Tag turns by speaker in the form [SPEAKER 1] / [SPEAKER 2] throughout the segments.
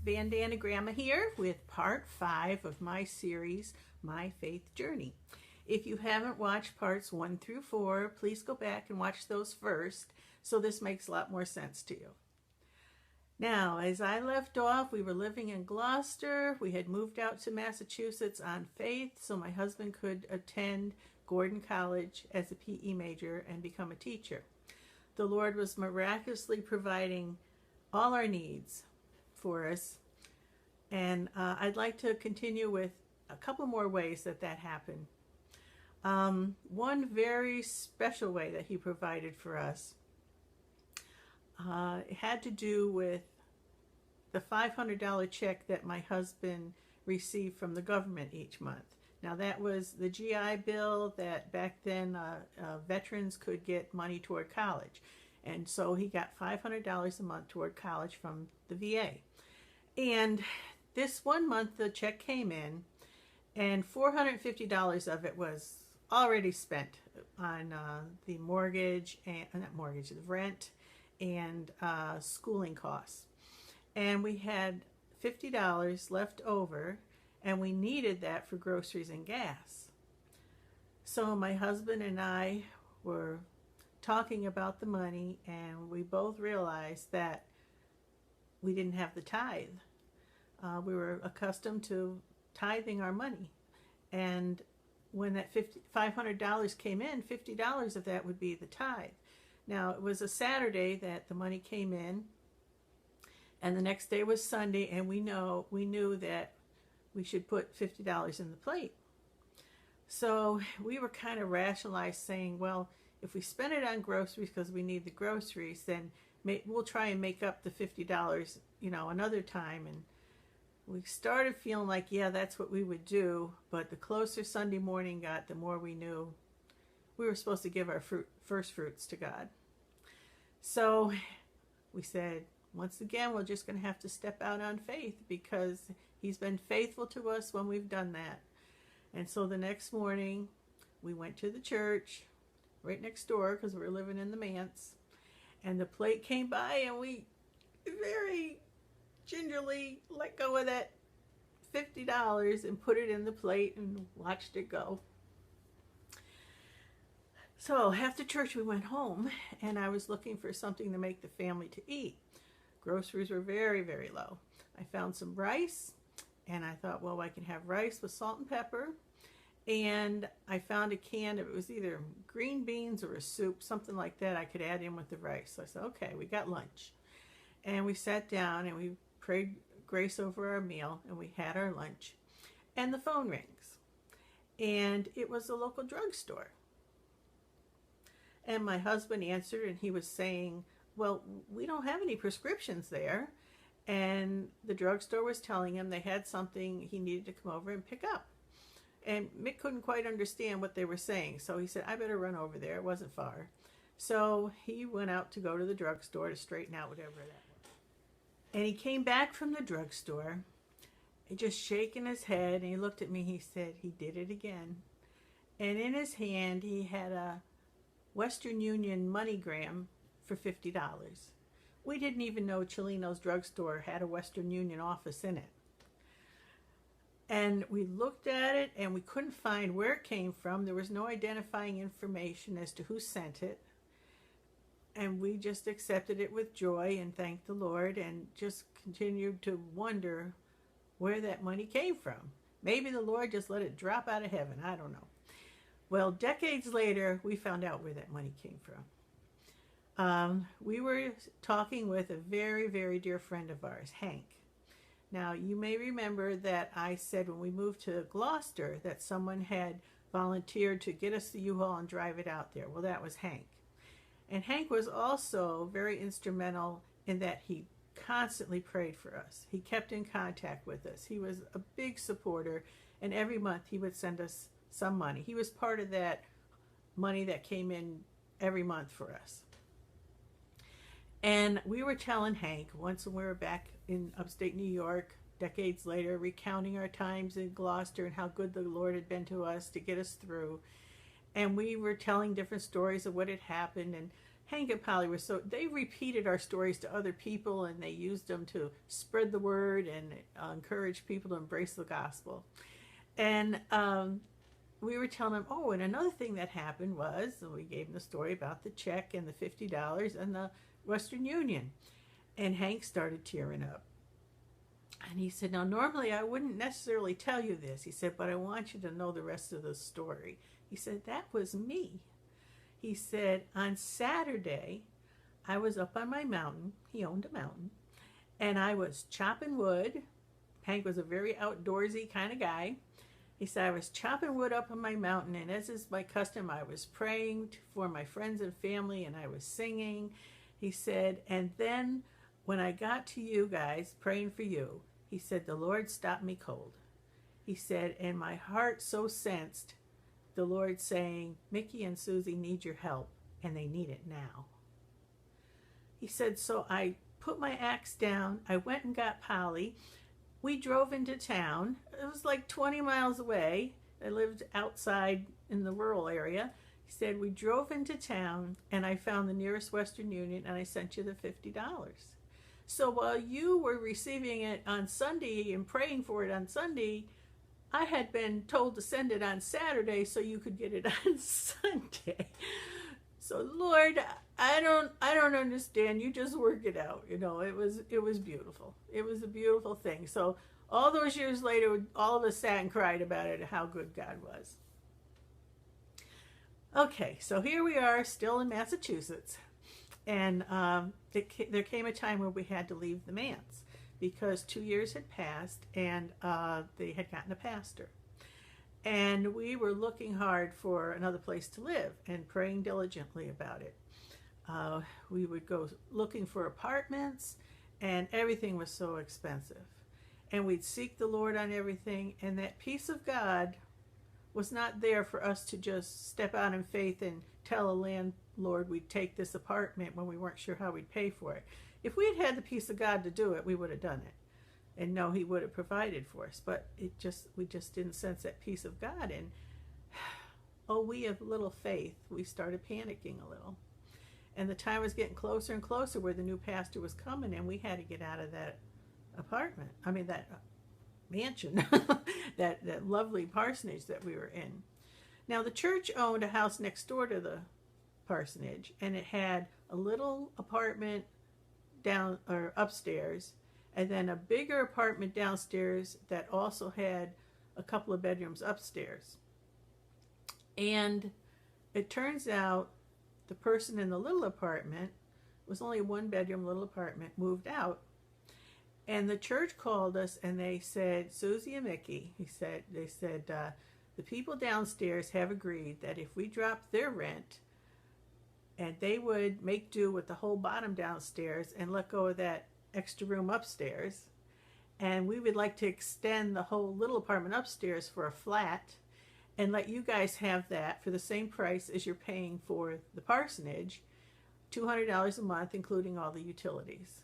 [SPEAKER 1] BanDana Gramma here with part 5 of my series, My Faith Journey. If you haven't watched parts 1 through 4, please go back and watch those first, so this makes a lot more sense to you. Now, as I left off, we were living in Gloucester. We had moved out to Massachusetts on faith so my husband could attend Gordon College as a PE major and become a teacher. The Lord was miraculously providing all our needs for us, and I'd like to continue with a couple more ways that happened. One very special way that he provided for us had to do with the $500 check that my husband received from the government each month. Now, that was the GI Bill that back then veterans could get money toward college. And so he got $500 a month toward college from the VA. And this one month the check came in, and $450 of it was already spent on the mortgage, and not mortgage, the rent and schooling costs. And we had $50 left over, and we needed that for groceries and gas. So my husband and I were talking about the money, and we both realized that we didn't have the tithe. We were accustomed to tithing our money, and when that $500 came in, $50 of that would be the tithe. Now, it was a Saturday that the money came in, and the next day was Sunday, and we knew that we should put $50 in the plate. So we were kind of rationalized, saying, well, if we spend it on groceries because we need the groceries, then we'll try and make up the $50, another time. And we started feeling like, yeah, that's what we would do. But the closer Sunday morning got, the more we knew we were supposed to give our first fruits to God. So we said, once again, we're just going to have to step out on faith, because he's been faithful to us when we've done that. And so the next morning, we went to the church right next door, because we were living in the manse, and the plate came by, and we very gingerly let go of that $50 and put it in the plate and watched it go. So after church, we went home, and I was looking for something to make the family to eat. Groceries were very, very low. I found some rice, and I thought, well, I can have rice with salt and pepper. And I found a can of, it was either green beans or a soup, something like that I could add in with the rice. So I said, okay, we got lunch. And we sat down and we prayed grace over our meal, and we had our lunch. And the phone rings. And it was a local drugstore. And my husband answered, and he was saying, well, we don't have any prescriptions there. And the drugstore was telling him they had something he needed to come over and pick up. And Mick couldn't quite understand what they were saying, so he said, I better run over there. It wasn't far. So he went out to go to the drugstore to straighten out whatever that was. And he came back from the drugstore, just shaking his head, and he looked at me. He said, he did it again. And in his hand, he had a Western Union MoneyGram for $50. We didn't even know Chilino's drugstore had a Western Union office in it. And we looked at it, and we couldn't find where it came from. There was no identifying information as to who sent it. And we just accepted it with joy and thanked the Lord, and just continued to wonder where that money came from. Maybe the Lord just let it drop out of heaven. I don't know. Well, decades later, we found out where that money came from. We were talking with a very, very dear friend of ours, Hank. Now, you may remember that I said when we moved to Gloucester that someone had volunteered to get us the U-Haul and drive it out there. Well, that was Hank. And Hank was also very instrumental in that he constantly prayed for us. He kept in contact with us. He was a big supporter, and every month he would send us some money. He was part of that money that came in every month for us. And we were telling Hank, once when we were back in upstate New York, decades later, recounting our times in Gloucester and how good the Lord had been to us to get us through. And we were telling different stories of what had happened, and Hank and Polly were they repeated our stories to other people, and they used them to spread the word and encourage people to embrace the gospel. And we were telling them, oh, and another thing that happened was, we gave them the story about the check and the $50 and the Western Union. And Hank started tearing up. And he said, now, normally I wouldn't necessarily tell you this. He said, but I want you to know the rest of the story. He said, that was me. He said, on Saturday, I was up on my mountain. He owned a mountain. And I was chopping wood. Hank was a very outdoorsy kind of guy. He said, I was chopping wood up on my mountain, and as is my custom, I was praying for my friends and family, and I was singing. He said, and then when I got to you guys, praying for you, he said, the Lord stopped me cold. He said, and my heart so sensed the Lord saying, Mickey and Susie need your help, and they need it now. He said, so I put my axe down. I went and got Polly. We drove into town. It was like 20 miles away. I lived outside in the rural area. He said, we drove into town, and I found the nearest Western Union, and I sent you the $50. So while you were receiving it on Sunday and praying for it on Sunday, I had been told to send it on Saturday so you could get it on Sunday. So Lord, I don't understand. You just work it out. You know, it was beautiful. It was a beautiful thing. So all those years later, all of us sat and cried about it, how good God was. Okay, so here we are, still in Massachusetts, and there came a time where we had to leave the manse because 2 years had passed, and they had gotten a pastor. And we were looking hard for another place to live and praying diligently about it. We would go looking for apartments, and everything was so expensive. And we'd seek the Lord on everything, and that peace of God was not there for us to just step out in faith and tell a landlord we'd take this apartment when we weren't sure how we'd pay for it. If we had had the peace of God to do it, we would have done it. And no, he would have provided for us, but we just didn't sense that peace of God. And oh, we have little faith. We started panicking a little. And the time was getting closer and closer where the new pastor was coming, and we had to get out of that apartment. I mean, that mansion, that lovely parsonage that we were in. Now, the church owned a house next door to the parsonage, and it had a little apartment down or upstairs, and then a bigger apartment downstairs that also had a couple of bedrooms upstairs. And it turns out the person in the little apartment, was only a one-bedroom little apartment, moved out. And the church called us, and they said, Susie and Mickey, they said, the people downstairs have agreed that if we dropped their rent, and they would make do with the whole bottom downstairs and let go of that extra room upstairs, and we would like to extend the whole little apartment upstairs for a flat and let you guys have that for the same price as you're paying for the parsonage, $200 a month, including all the utilities.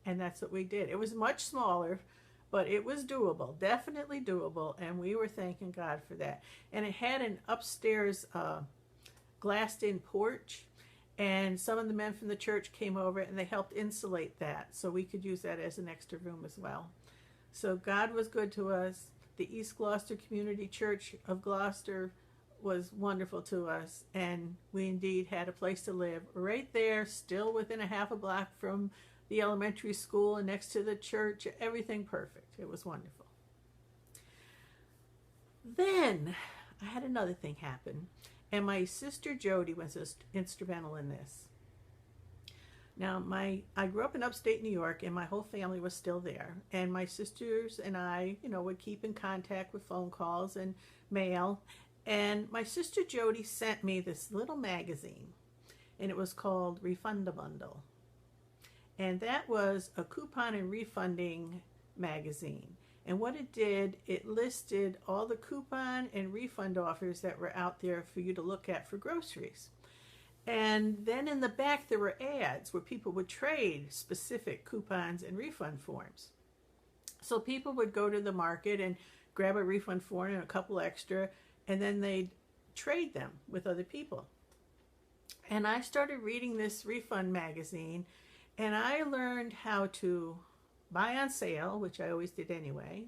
[SPEAKER 1] And that's what we did. It was much smaller, but it was doable, definitely doable, and we were thanking God for that. And it had an upstairs glassed-in porch, and some of the men from the church came over and they helped insulate that so we could use that as an extra room as well. So God was good to us. The East Gloucester Community Church of Gloucester was wonderful to us, and we indeed had a place to live right there, still within a half a block from the elementary school and next to the church. Everything perfect. It was wonderful. Then I had another thing happen, and my sister Jody was instrumental in this. Now, I grew up in upstate New York, and my whole family was still there. And my sisters and I, would keep in contact with phone calls and mail. And my sister Jody sent me this little magazine, and it was called Refund-A-Bundle. And that was a coupon and refunding magazine. And what it did, it listed all the coupon and refund offers that were out there for you to look at for groceries. And then in the back there were ads where people would trade specific coupons and refund forms. So people would go to the market and grab a refund form and a couple extra, and then they'd trade them with other people. And I started reading this refund magazine, and I learned how to buy on sale, which I always did anyway,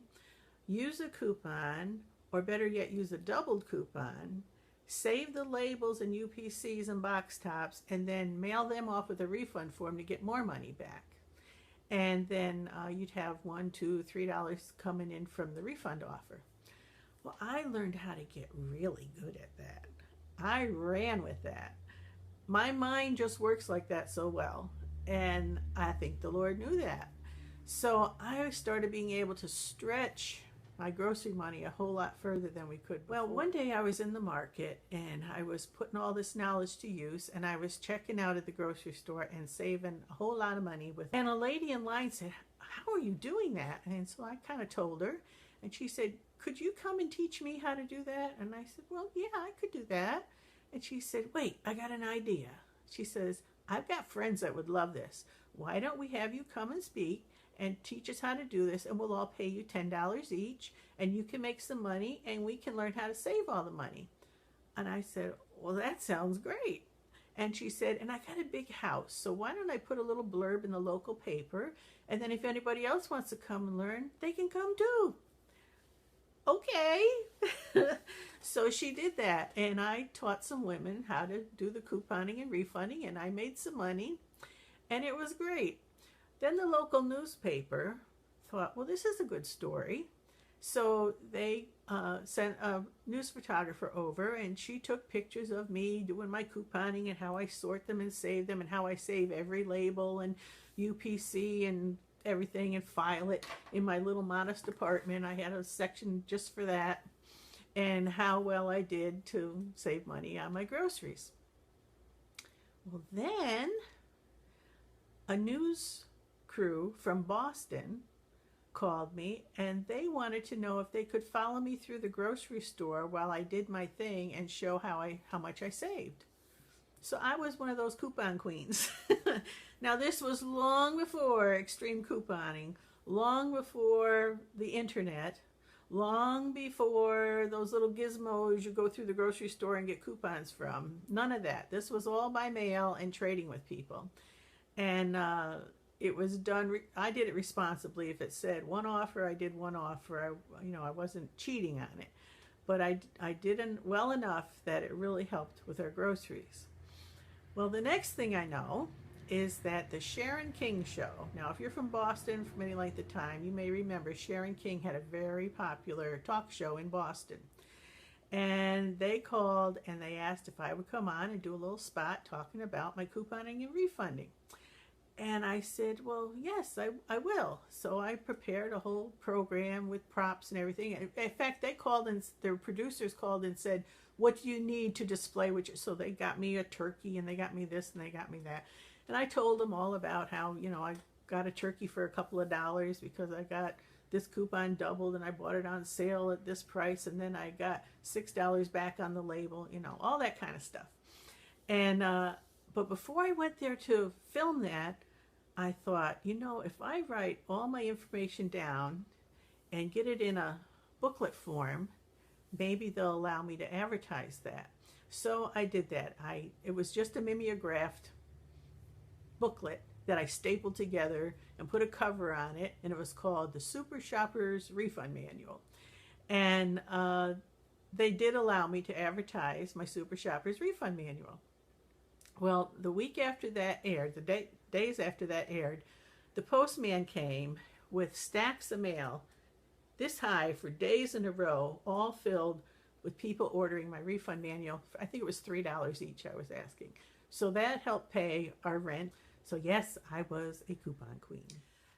[SPEAKER 1] use a coupon, or better yet, use a doubled coupon, save the labels and UPCs and box tops, and then mail them off with a refund form to get more money back. And then you'd have $1, $2, $3 coming in from the refund offer. Well, I learned how to get really good at that. I ran with that. My mind just works like that so well, and I think the Lord knew that. So I started being able to stretch my grocery money a whole lot further than we could before. Well, one day I was in the market and I was putting all this knowledge to use, and I was checking out at the grocery store and saving a whole lot of money with. And a lady in line said, "How are you doing that?" And so I kind of told her, and she said, "Could you come and teach me how to do that?" And I said, "Well, yeah, I could do that." And she said, "Wait, I got an idea." She says, "I've got friends that would love this. Why don't we have you come and speak and teach us how to do this, and we'll all pay you $10 each, and you can make some money, and we can learn how to save all the money." And I said, "Well, that sounds great." And she said, "And I got a big house, so why don't I put a little blurb in the local paper, and then if anybody else wants to come and learn, they can come too." Okay. So she did that, and I taught some women how to do the couponing and refunding, and I made some money, and it was great. Then the local newspaper thought, well, this is a good story. So they sent a news photographer over, and she took pictures of me doing my couponing and how I sort them and save them, and how I save every label and UPC and everything and file it in my little modest apartment. I had a section just for that, and how well I did to save money on my groceries. Well, then a news crew from Boston called me, and they wanted to know if they could follow me through the grocery store while I did my thing and show how much I saved. So I was one of those coupon queens. Now, this was long before extreme couponing, long before the internet, long before those little gizmos you go through the grocery store and get coupons from. None of that. This was all by mail and trading with people. And it was done, I did it responsibly. If it said one offer, I did one offer. I wasn't cheating on it. But I did well enough that it really helped with our groceries. Well, the next thing I know is that the Sharon King show. Now, if you're from Boston from any length of time, you may remember Sharon King had a very popular talk show in Boston. And they called and they asked if I would come on and do a little spot talking about my couponing and refunding. And I said, well, yes, I will. So I prepared a whole program with props and everything. In fact, they called and their producers called and said, what do you need to display? So they got me a turkey, and they got me this, and they got me that. And I told them all about how, I got a turkey for a couple of dollars because I got this coupon doubled and I bought it on sale at this price, and then I got $6 back on the label, all that kind of stuff. And but before I went there to film that, I thought, if I write all my information down and get it in a booklet form, maybe they'll allow me to advertise that. So I did that. It was just a mimeographed booklet that I stapled together and put a cover on it, and it was called the Super Shoppers Refund Manual. And they did allow me to advertise my Super Shoppers Refund Manual. Well, the week after that aired, the days after that aired, the postman came with stacks of mail this high for days in a row, all filled with people ordering my refund manual. I think it was $3 each I was asking. So that helped pay our rent. So yes, I was a coupon queen.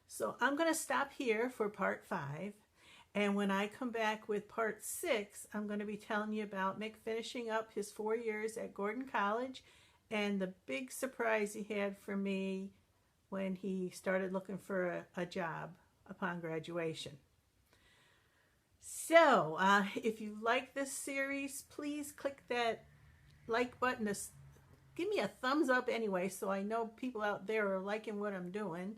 [SPEAKER 1] So I'm going to stop here for part 5. And when I come back with part 6, I'm going to be telling you about Mick finishing up his 4 years at Gordon College and the big surprise he had for me when he started looking for a job upon graduation. So, if you like this series, please click that like button. Give me a thumbs up anyway, so I know people out there are liking what I'm doing.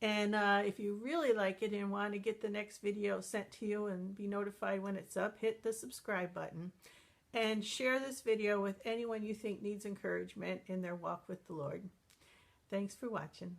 [SPEAKER 1] And if you really like it and want to get the next video sent to you and be notified when it's up, hit the subscribe button. And share this video with anyone you think needs encouragement in their walk with the Lord. Thanks for watching.